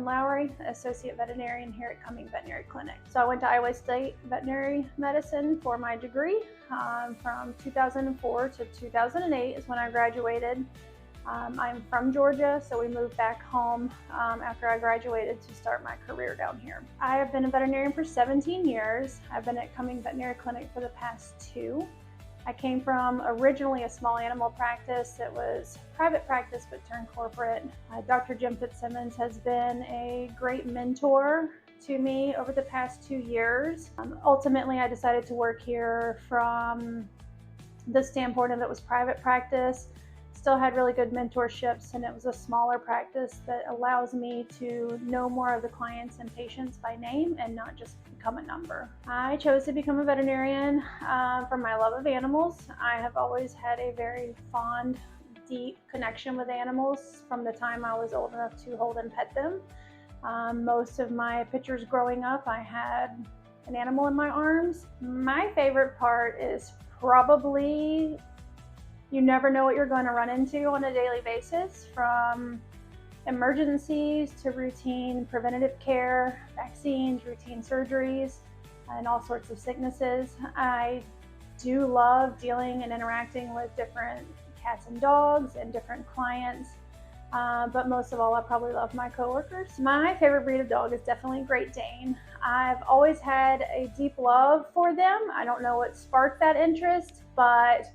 Lowery, Associate Veterinarian here at Cumming Veterinary Clinic. So I went to Iowa State Veterinary Medicine for my degree. From 2004 to 2008 is when I graduated. I'm from Georgia, so we moved back home after I graduated to start my career down here. I have been a veterinarian for 17 years. I've been at Cumming Veterinary Clinic for the past 2. I came from originally a small animal practice that was private practice but turned corporate. Dr. Jim Fitzsimmons has been a great mentor to me over the past 2 years. Ultimately, I decided to work here from the standpoint of it was private practice, still had really good mentorships, and it was a smaller practice that allows me to know more of the clients and patients by name and not just become a number. I chose to become a veterinarian for my love of animals. I have always had a very fond, deep connection with animals from the time I was old enough to hold and pet them. Most of my pictures growing up, I had an animal in my arms. My favorite part is probably you never know what you're going to run into on a daily basis, from emergencies to routine preventative care, vaccines, routine surgeries, and all sorts of sicknesses. I do love dealing and interacting with different cats and dogs and different clients, but most of all, I probably love my coworkers. My favorite breed of dog is definitely Great Dane. I've always had a deep love for them. I don't know what sparked that interest, but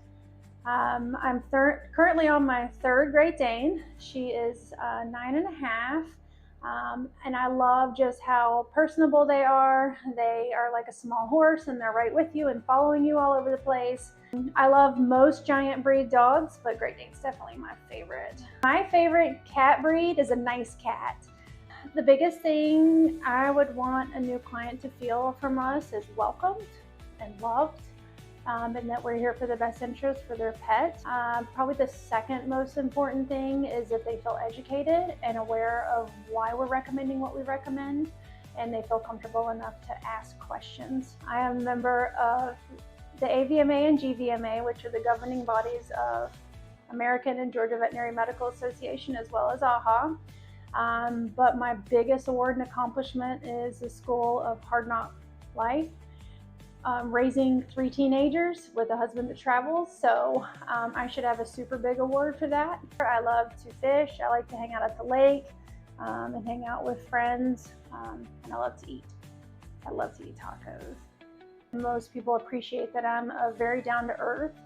I'm currently on my 3rd Great Dane. She is 9.5, and I love just how personable they are. They are like a small horse, and they're right with you and following you all over the place. I love most giant breed dogs, but Great Dane's definitely my favorite. My favorite cat breed is a nice cat. The biggest thing I would want a new client to feel from us is welcomed and loved. And that we're here for the best interest for their pet. Probably the second most important thing is that they feel educated and aware of why we're recommending what we recommend, and they feel comfortable enough to ask questions. I am a member of the AVMA and GVMA, which are the governing bodies of American and Georgia Veterinary Medical Association, as well as AHA. But my biggest award and accomplishment is the School of Hard Knock Life. Raising 3 teenagers with a husband that travels, so I should have a super big award for that. I love to fish. I like to hang out at the lake and hang out with friends, and I love to eat. I love to eat tacos. Most people appreciate that I'm a very down-to-earth,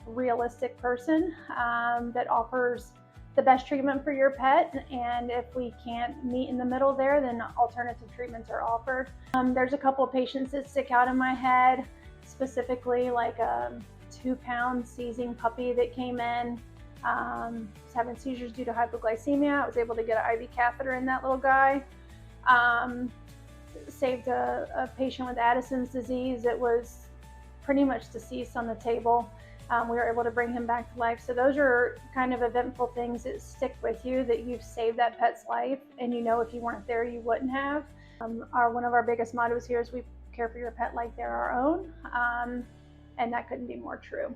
realistic person that offers the best treatment for your pet, and if we can't meet in the middle there, then alternative treatments are offered. There's a couple of patients that stick out in my head, specifically like a 2-pound seizing puppy that came in, was having seizures due to hypoglycemia. I was able to get an IV catheter in that little guy. Saved a patient with Addison's disease that was pretty much deceased on the table. We were able to bring him back to life. So those are kind of eventful things that stick with you, that you've saved that pet's life, and you know if you weren't there, you wouldn't have. One of our biggest mottos here is we care for your pet like they're our own, and that couldn't be more true.